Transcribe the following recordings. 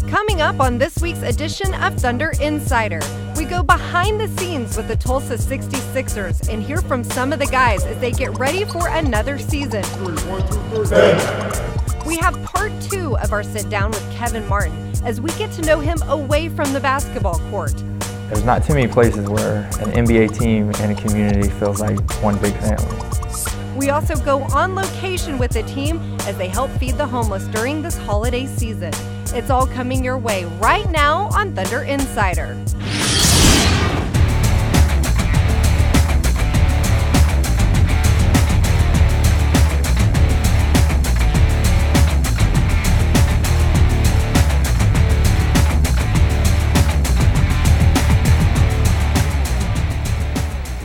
Coming up on this week's edition of Thunder Insider, we go behind the scenes with the Tulsa 66ers and hear from some of the guys as they get ready for another season. We have part 2 of our sit down with Kevin Martin as we get to know him away from the basketball court. There's not too many places where an NBA team and a community feels like one big family. We also go on location with the team as they help feed the homeless during this holiday season. It's all coming your way right now on Thunder Insider.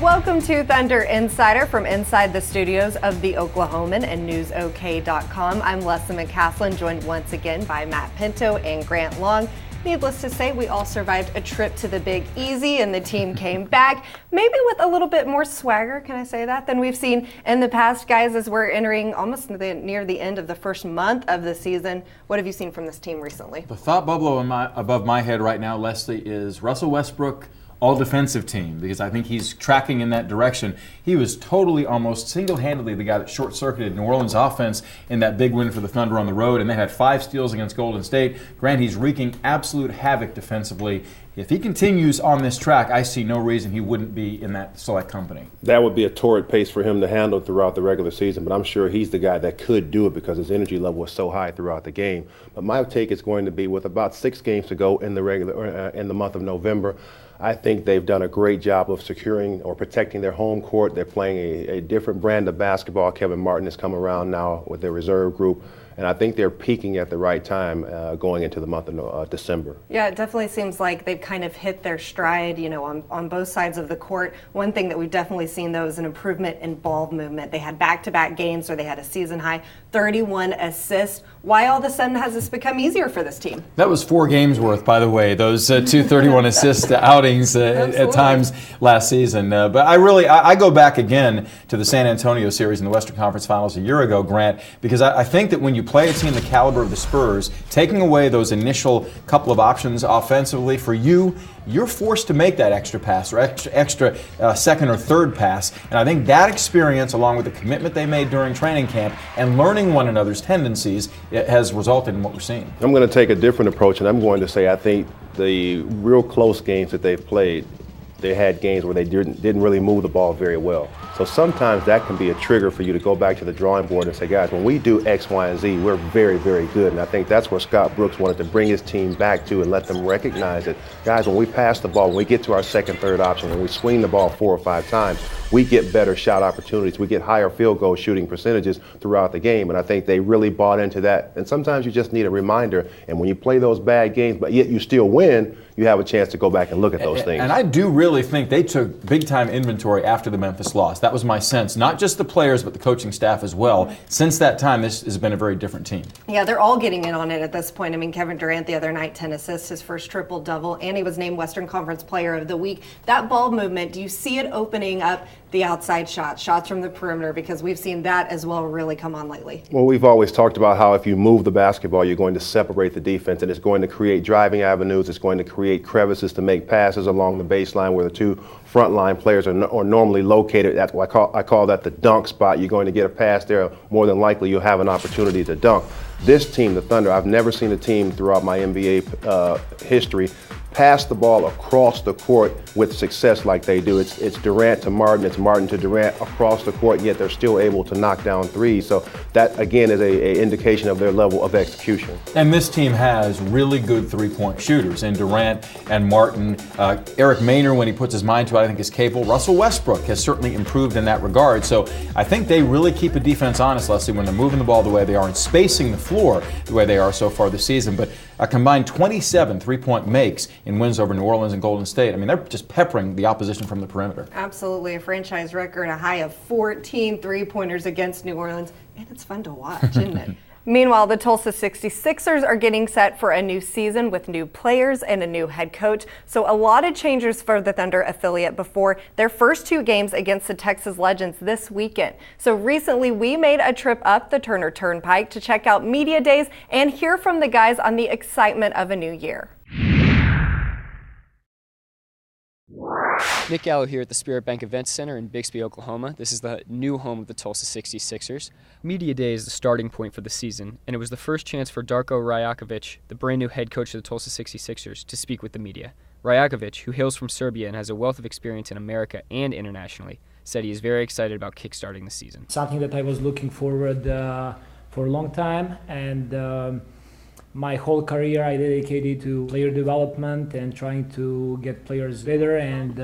Welcome to Thunder Insider from inside the studios of The Oklahoman and NewsOK.com. I'm Leslie McCaslin, joined once again by Matt Pinto and Grant Long. Needless to say, we all survived a trip to the Big Easy and the team came back, maybe with a little bit more swagger, can I say that, than we've seen in the past, guys, as we're entering almost near the end of the first month of the season. What have you seen from this team recently? The thought bubble above my head right now, Leslie, is Russell Westbrook, all-defensive team, because I think he's tracking in that direction. He was totally, almost single-handedly the guy that short-circuited New Orleans' offense in that big win for the Thunder on the road, and they had 5 steals against Golden State. Grant, he's wreaking absolute havoc defensively. If he continues on this track, I see no reason he wouldn't be in that select company. That would be a torrid pace for him to handle throughout the regular season, but I'm sure he's the guy that could do it because his energy level was so high throughout the game. But my take is going to be, with about 6 games to go in the month of November, I think they've done a great job of securing or protecting their home court. They're playing a different brand of basketball. Kevin Martin has come around now with their reserve group, and I think they're peaking at the right time going into the month of December. Yeah, it definitely seems like they've kind of hit their stride, on both sides of the court. One thing that we've definitely seen, though, is an improvement in ball movement. They had back-to-back games where they had a season-high 31 assists. Why all of a sudden has this become easier for this team? That was 4 games worth, by the way, those 2 31 assist outings at times last season. But I go back again to the San Antonio series in the Western Conference Finals a year ago, Grant, because I think that when you play a team the caliber of the Spurs, taking away those initial couple of options offensively for you, you're forced to make that extra pass or extra second or third pass. And I think that experience, along with the commitment they made during training camp and learning one another's tendencies, it has resulted in what we're seeing. I'm going to take a different approach, and I'm going to say I think the real close games that they've played, they had games where they didn't really move the ball very well. So sometimes that can be a trigger for you to go back to the drawing board and say, guys, when we do X, Y, and Z, we're very, very good. And I think that's where Scott Brooks wanted to bring his team back to and let them recognize it. Guys, when we pass the ball, when we get to our second, third option, when we swing the ball 4 or 5 times, we get better shot opportunities. We get higher field goal shooting percentages throughout the game. And I think they really bought into that. And sometimes you just need a reminder. And when you play those bad games, but yet you still win, you have a chance to go back and look at those things. And I do really think they took big-time inventory after the Memphis loss. That was my sense. Not just the players, but the coaching staff as well. Since that time, this has been a very different team. Yeah, they're all getting in on it at this point. I mean, Kevin Durant the other night, 10 assists, his first triple-double, and he was named Western Conference Player of the Week. That ball movement, do you see it opening up the outside shots from the perimeter? Because we've seen that as well really come on lately. Well, we've always talked about how if you move the basketball, you're going to separate the defense, and it's going to create driving avenues. It's going to create crevices to make passes along the baseline where the 2 frontline players are normally located. That's why I call that the dunk spot. You're going to get a pass there. More than likely, you'll have an opportunity to dunk. This team, the Thunder, I've never seen a team throughout my NBA history pass the ball across the court with success like they do. It's Durant to Martin, it's Martin to Durant across the court, yet they're still able to knock down threes. So that, again, is a indication of their level of execution. And this team has really good three-point shooters in Durant and Martin. Eric Maynor, when he puts his mind to it, I think is capable. Russell Westbrook has certainly improved in that regard. So I think they really keep a defense honest, Leslie, when they're moving the ball the way they are and spacing the floor the way they are so far this season. But a combined 27 three-point makes in wins over New Orleans and Golden State. I mean, they're just peppering the opposition from the perimeter. Absolutely. A franchise record, a high of 14 three-pointers against New Orleans. And it's fun to watch, isn't it? Meanwhile, the Tulsa 66ers are getting set for a new season with new players and a new head coach. So a lot of changes for the Thunder affiliate before their first 2 games against the Texas Legends this weekend. So recently we made a trip up the Turner Turnpike to check out media days and hear from the guys on the excitement of a new year. Nick Gallo here at the Spirit Bank Events Center in Bixby, Oklahoma. This is the new home of the Tulsa 66ers. Media Day is the starting point for the season, and it was the first chance for Darko Rajakovic, the brand new head coach of the Tulsa 66ers, to speak with the media. Rajakovic, who hails from Serbia and has a wealth of experience in America and internationally, said he is very excited about kickstarting the season. Something that I was looking forward for a long time, and my whole career I dedicated to player development and trying to get players better and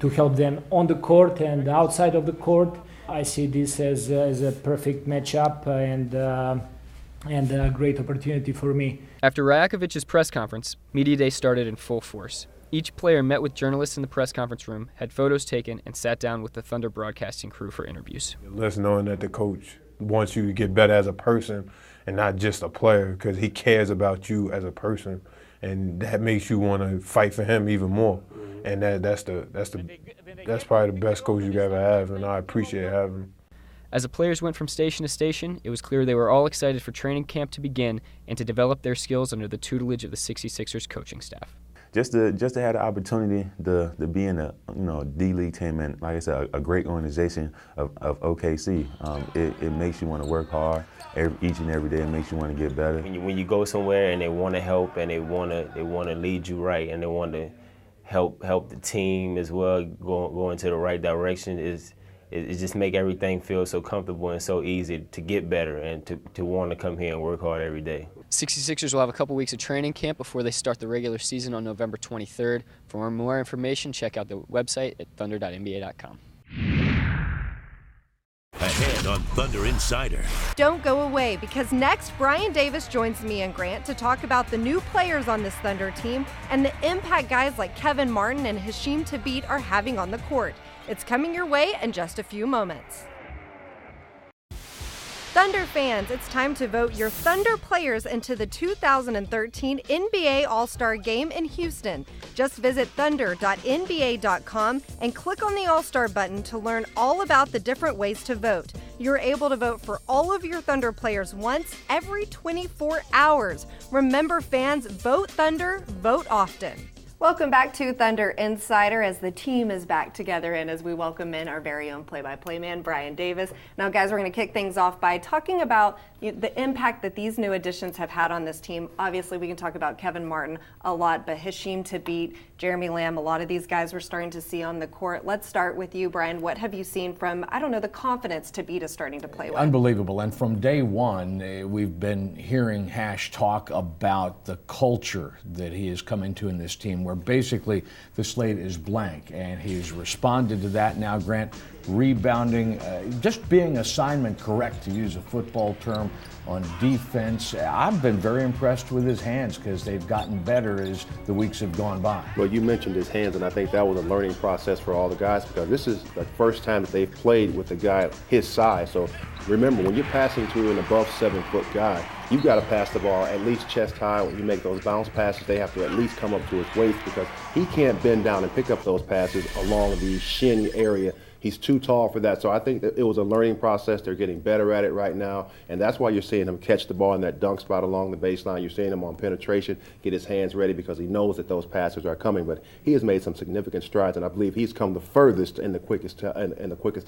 to help them on the court and outside of the court. I see this as a perfect matchup and a great opportunity for me. After Rajakovic's press conference, Media Day started in full force. Each player met with journalists in the press conference room, had photos taken, and sat down with the Thunder broadcasting crew for interviews. Let's knowing that the coach wants you to get better as a person and not just a player, because he cares about you as a person, and that makes you want to fight for him even more. And that's probably the best coach you could ever have, and I appreciate having him. As the players went from station to station, it was clear they were all excited for training camp to begin and to develop their skills under the tutelage of the 66ers coaching staff. Just to have the opportunity to be in a D-League team, and like I said, a great organization of OKC. It makes you want to work hard each and every day. It makes you want to get better. When you go somewhere and they want to help and they want to lead you right and they want to help the team as well go into the right direction, it just make everything feel so comfortable and so easy to get better and to want to come here and work hard every day. 66ers will have a couple weeks of training camp before they start the regular season on November 23rd. For more information, check out the website at thunder.nba.com. Ahead on Thunder Insider. Don't go away, because next Brian Davis joins me and Grant to talk about the new players on this Thunder team and the impact guys like Kevin Martin and Hasheem Thabeet are having on the court. It's coming your way in just a few moments. Thunder fans, it's time to vote your Thunder players into the 2013 NBA All-Star Game in Houston. Just visit thunder.nba.com and click on the All-Star button to learn all about the different ways to vote. You're able to vote for all of your Thunder players once every 24 hours. Remember fans, vote Thunder, vote often. Welcome back to Thunder Insider as the team is back together and as we welcome in our very own play-by-play man, Brian Davis. Now, guys, we're going to kick things off by talking about the impact that these new additions have had on this team. Obviously, we can talk about Kevin Martin a lot, but Hasheem Thabeet, Jeremy Lamb, a lot of these guys we're starting to see on the court. Let's start with you, Brian. What have you seen from, the confidence Thabeet is starting to play with? Unbelievable. And from day one, we've been hearing Hash talk about the culture that he is coming to in this team, where basically the slate is blank, and he's responded to that. Now, Grant, rebounding, just being assignment correct, to use a football term, on defense. I've been very impressed with his hands because they've gotten better as the weeks have gone by. Well, you mentioned his hands, and I think that was a learning process for all the guys, because this is the first time that they've played with a guy his size. So remember, when you're passing to an above 7-foot guy, you've got to pass the ball at least chest high. When you make those bounce passes, they have to at least come up to his waist, because he can't bend down and pick up those passes along the shin area. He's too tall for that. So I think that it was a learning process. They're getting better at it right now. And that's why you're seeing him catch the ball in that dunk spot along the baseline. You're seeing him on penetration, get his hands ready, because he knows that those passes are coming. But he has made some significant strides, and I believe he's come the furthest in the quickest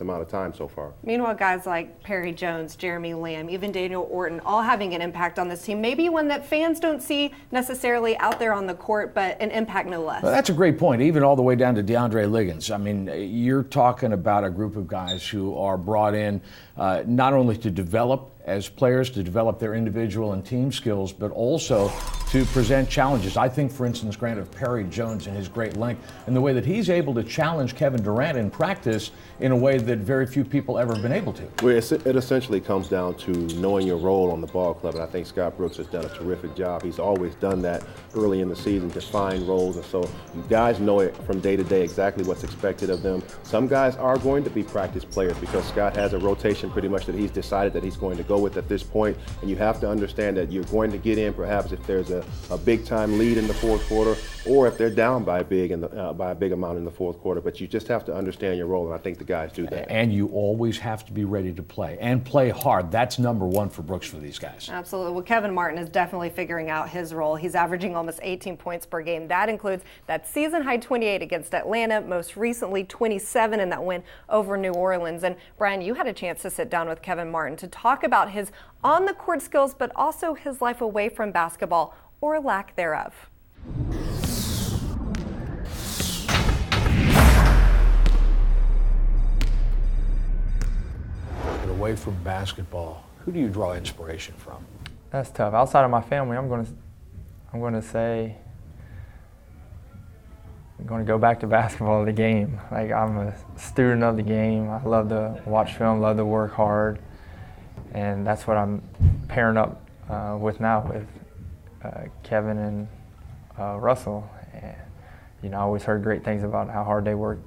amount of time so far. Meanwhile, guys like Perry Jones, Jeremy Lamb, even Daniel Orton, all having an impact on this team. Maybe one that fans don't see necessarily out there on the court, but an impact no less. Well, that's a great point, even all the way down to DeAndre Liggins. I mean, you're talking about a group of guys who are brought in not only to develop as players, to develop their individual and team skills, but also to present challenges. I think, for instance, Grant, of Perry Jones and his great length and the way that he's able to challenge Kevin Durant in practice in a way that very few people ever have been able to. Well, it essentially comes down to knowing your role on the ball club, and I think Scott Brooks has done a terrific job. He's always done that early in the season, define roles, and so you guys know it from day to day exactly what's expected of them. Some guys are going to be practice players because Scott has a rotation pretty much that he's decided that he's going to go with at this point, and you have to understand that you're going to get in perhaps if there's a big time lead in the fourth quarter, or if they're down by a big amount in the fourth quarter. But you just have to understand your role, and I think the guys do that. And you always have to be ready to play and play hard. That's number one for Brooks for these guys. Absolutely. Well, Kevin Martin is definitely figuring out his role. He's averaging almost 18 points per game. That includes that season high 28 against Atlanta, most recently 27 in that win over New Orleans. And Brian, you had a chance to sit down with Kevin Martin to talk about his on the court skills, but also his life away from basketball, or lack thereof. Away from basketball, who do you draw inspiration from? That's tough. Outside of my family, I'm going to say I'm going to go back to basketball, the game. Like, I'm a student of the game. I love to watch film, love to work hard, and that's what I'm pairing up with now with Kevin and Russell. And, you know, I always heard great things about how hard they work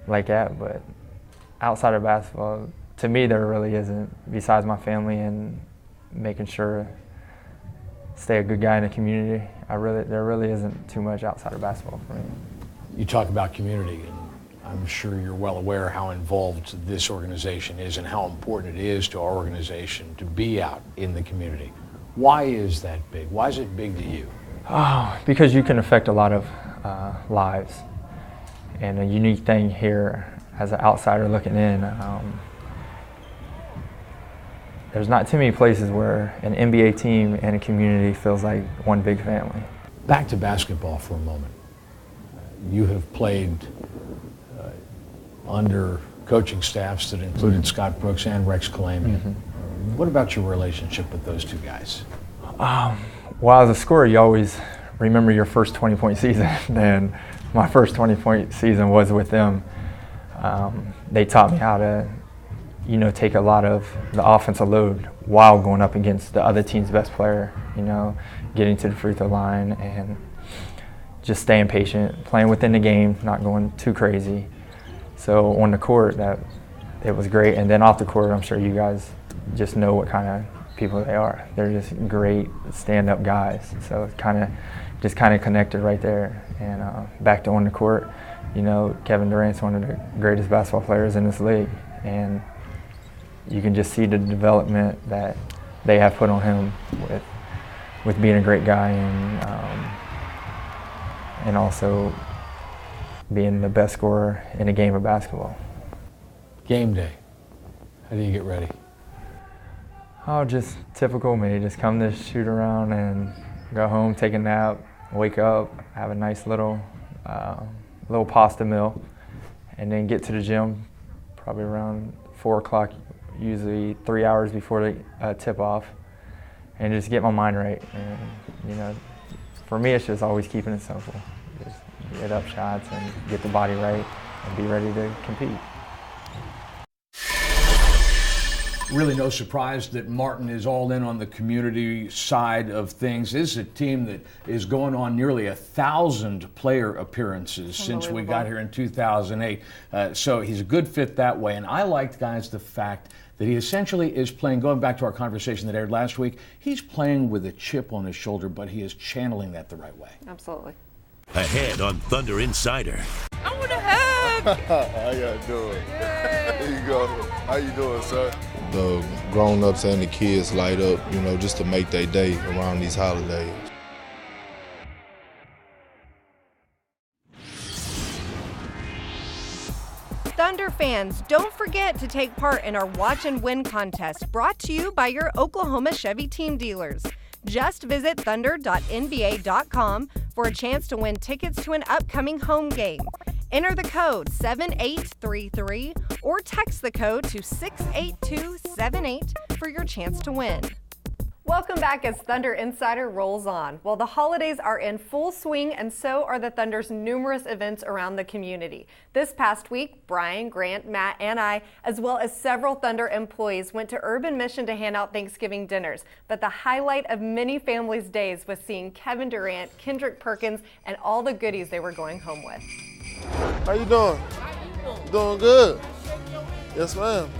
like that, but outside of basketball, to me, there really isn't, besides my family and making sure stay a good guy in the community. There really isn't too much outside of basketball for me. You talk about community, and I'm sure you're well aware how involved this organization is and how important it is to our organization to be out in the community. Why is that big? Why is it big to you? Oh, because you can affect a lot of lives. And a unique thing here, as an outsider looking in, there's not too many places where an NBA team and a community feels like one big family. Back to basketball for a moment. You have played under coaching staffs that included Scott Brooks and Rex Kalamian. Mm-hmm. What about your relationship with those two guys? Well, as a scorer, you always remember your first 20-point season, and my first 20-point season was with them. They taught me how to, you know, take a lot of the offensive load while going up against the other team's best player, you know, getting to the free throw line and just staying patient, playing within the game, not going too crazy. So on the court, it was great. And then off the court, I'm sure you guys just know what kind of people they are. They're just great stand-up guys. So it kind of connected right there. And back to on the court, you know, Kevin Durant's one of the greatest basketball players in this league. And you can just see the development that they have put on him with being a great guy and also being the best scorer in a game of basketball. Game day, how do you get ready? Oh, just typical me. Just come to shoot around and go home, take a nap, wake up, have a nice little pasta meal, and then get to the gym probably around 4 o'clock, usually 3 hours before the tip-off, and just get my mind right. And, you know, for me, it's just always keeping it simple. Just get up shots and get the body right and be ready to compete. Really no surprise that Martin is all in on the community side of things. This is a team that is going on nearly 1,000 player appearances since we got here in 2008. So he's a good fit that way. And I liked, guys, the fact that he essentially is playing, going back to our conversation that aired last week, he's playing with a chip on his shoulder, but he is channeling that the right way. Absolutely. Ahead on Thunder Insider. I want to hug. How y'all doing? There you go. How you doing, sir? The grown-ups and the kids light up, you know, just to make their day around these holidays. Thunder fans, don't forget to take part in our Watch and Win contest brought to you by your Oklahoma Chevy team dealers. Just visit thunder.nba.com for a chance to win tickets to an upcoming home game. Enter the code 7833 or text the code to 68278 for your chance to win. Welcome back as Thunder Insider rolls on. Well, the holidays are in full swing, and so are the Thunder's numerous events around the community. This past week, Brian, Grant, Matt, and I, as well as several Thunder employees, went to Urban Mission to hand out Thanksgiving dinners. But the highlight of many families' days was seeing Kevin Durant, Kendrick Perkins, and all the goodies they were going home with. How you doing? Doing good. Yes, ma'am.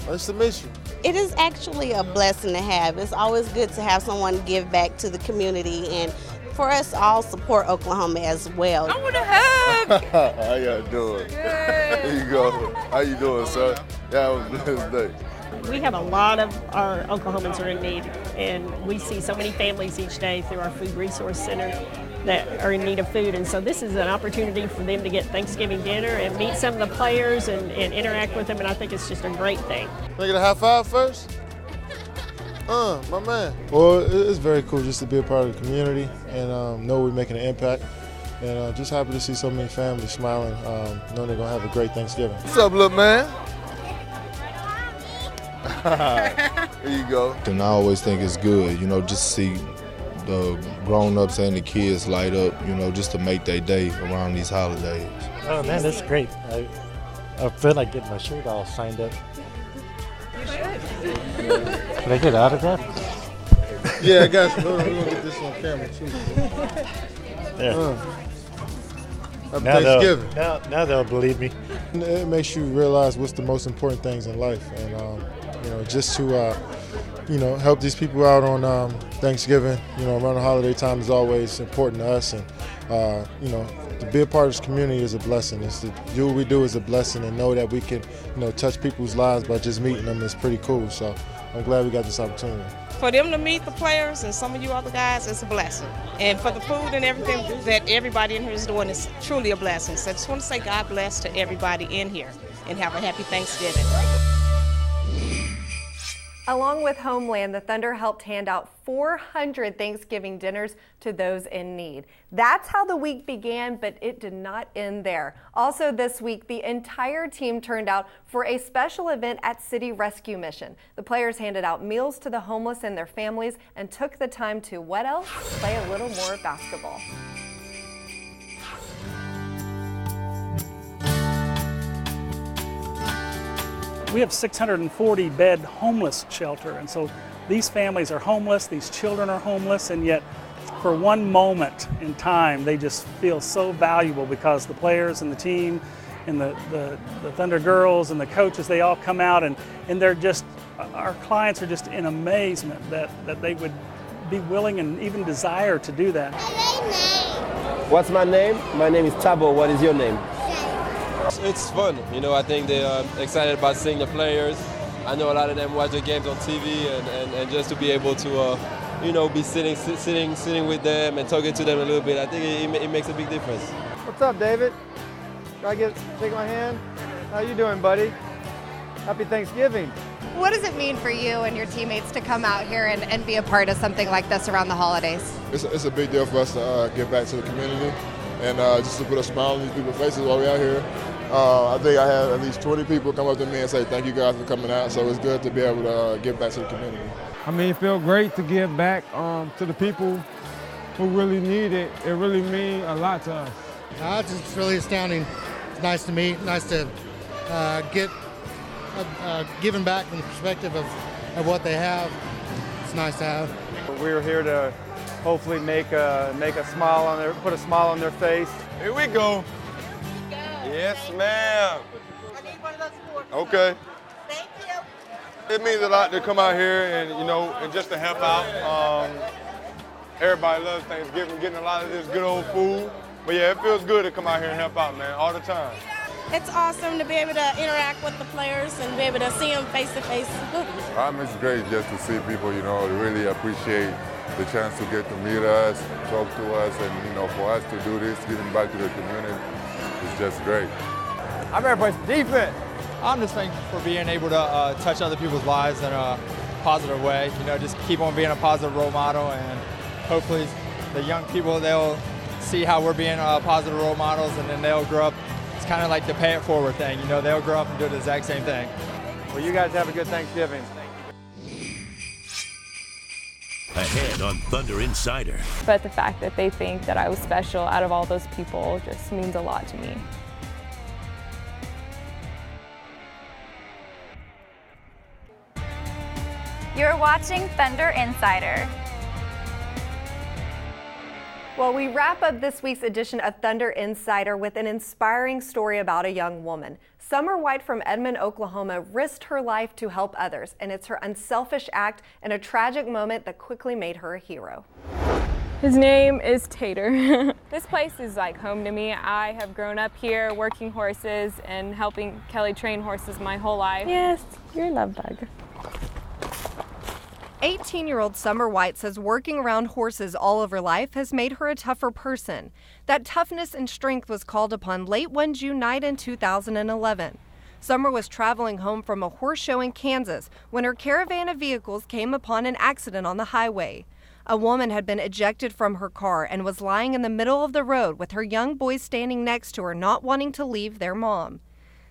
Nice to meet you. It is actually a blessing to have. It's always good to have someone give back to the community and for us all support Oklahoma as well. I want to hug. How y'all doing? There you go. How you doing, sir? Yeah, it was a blessed day. We have a lot of our Oklahomans are in need, and we see so many families each day through our Food Resource Center that are in need of food, and so this is an opportunity for them to get Thanksgiving dinner and meet some of the players and interact with them, and I think it's just a great thing. Can I get a high five first? My man. Well, it's very cool just to be a part of the community and know we're making an impact. And just happy to see so many families smiling, knowing they're going to have a great Thanksgiving. What's up, little man? Here you go. And I always think it's good, just to see the grown-ups and the kids light up, just to make their day around these holidays. Oh man, that's great. I feel like getting my shirt all signed up. You should. Can I get autograph? Yeah, I got you. We're going to get this on camera too. Yeah. Happy Thanksgiving. Now they'll believe me. It makes you realize what's the most important things in life, and just to help these people out on Thanksgiving, around the holiday time is always important to us, and to be a part of this community is a blessing. It's to do what we do is a blessing, and know that we can touch people's lives by just meeting them is pretty cool. So I'm glad we got this opportunity. For them to meet the players and some of you other guys, it's a blessing. And for the food and everything that everybody in here is doing is truly a blessing. So I just want to say God bless to everybody in here and have a happy Thanksgiving. Along with Homeland, the Thunder helped hand out 400 Thanksgiving dinners to those in need. That's how the week began, but it did not end there. Also this week, the entire team turned out for a special event at City Rescue Mission. The players handed out meals to the homeless and their families and took the time to, what else? Play a little more basketball. We have 640 bed homeless shelter, and so these families are homeless, these children are homeless, and yet for one moment in time they just feel so valuable because the players and the team and the Thunder girls and the coaches, they all come out and they're just, our clients are just in amazement that they would be willing and even desire to do that. What's my name? My name is Tabo. What is your name? It's fun, I think they're excited about seeing the players. I know a lot of them watch the games on TV, and just to be able to, be sitting with them and talking to them a little bit, I think it makes a big difference. What's up, David? Can I shake my hand? How you doing, buddy? Happy Thanksgiving. What does it mean for you and your teammates to come out here and be a part of something like this around the holidays? It's a big deal for us to give back to the community and just to put a smile on these people's faces while we're out here. I think I had at least 20 people come up to me and say thank you guys for coming out, so it's good to be able to give back to the community. I mean, it feels great to give back to the people who really need it. It really means a lot to us. It's just really astounding. It's nice to meet, nice to get given back from the perspective of what they have. It's nice to have. We're here to hopefully make a smile on put a smile on their face. Here we go. Yes, ma'am. I need one of those four. Okay. Thank you. It means a lot to come out here and just to help out. Everybody loves Thanksgiving, getting a lot of this good old food. But yeah, it feels good to come out here and help out, man, all the time. It's awesome to be able to interact with the players and be able to see them face to face. It's great just to see people, really appreciate the chance to get to meet us, talk to us, and for us to do this, giving back to the community. It's just great. I'm ready to play defense. I'm just thankful for being able to touch other people's lives in a positive way. Just keep on being a positive role model, and hopefully the young people, they'll see how we're being positive role models, and then they'll grow up. It's kind of like the pay it forward thing. They'll grow up and do the exact same thing. Well, you guys have a good Thanksgiving. Ahead on Thunder Insider. But the fact that they think that I was special out of all those people just means a lot to me. You're watching Thunder Insider. Well, we wrap up this week's edition of Thunder Insider with an inspiring story about a young woman. Summer White from Edmond, Oklahoma risked her life to help others, and it's her unselfish act and a tragic moment that quickly made her a hero. His name is Tater. This place is like home to me. I have grown up here working horses and helping Kelly train horses my whole life. Yes, you're a love bug. 18-year-old Summer White says working around horses all of her life has made her a tougher person. That toughness and strength was called upon late one June night in 2011. Summer was traveling home from a horse show in Kansas when her caravan of vehicles came upon an accident on the highway. A woman had been ejected from her car and was lying in the middle of the road with her young boys standing next to her, not wanting to leave their mom.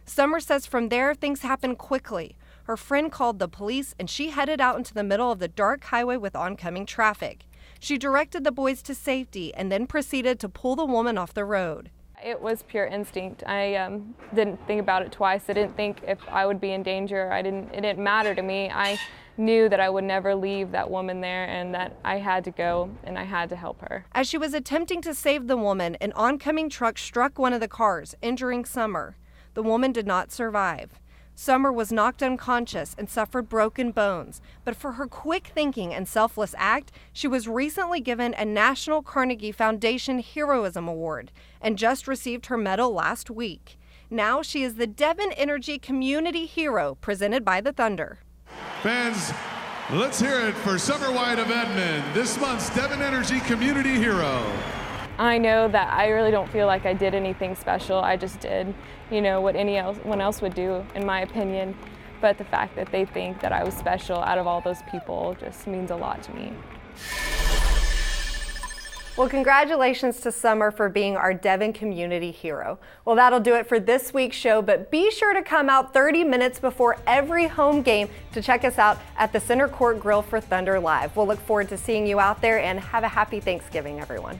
Summer says from there, things happened quickly. Her friend called the police and she headed out into the middle of the dark highway with oncoming traffic. She directed the boys to safety and then proceeded to pull the woman off the road. It was pure instinct. I didn't think about it twice. I didn't think if I would be in danger. It didn't matter to me. I knew that I would never leave that woman there and that I had to go and I had to help her. As she was attempting to save the woman, an oncoming truck struck one of the cars, injuring Summer. The woman did not survive. Summer was knocked unconscious and suffered broken bones, but for her quick thinking and selfless act, she was recently given a National Carnegie Foundation Heroism Award and just received her medal last week. Now she is the Devon Energy Community Hero presented by the Thunder. Fans, let's hear it for Summer White of Edmond, this month's Devon Energy Community Hero. I know that I really don't feel like I did anything special. I just did, what anyone else would do, in my opinion. But the fact that they think that I was special out of all those people just means a lot to me. Well, congratulations to Summer for being our Devon Community Hero. Well, that'll do it for this week's show, but be sure to come out 30 minutes before every home game to check us out at the Center Court Grill for Thunder Live. We'll look forward to seeing you out there, and have a happy Thanksgiving, everyone.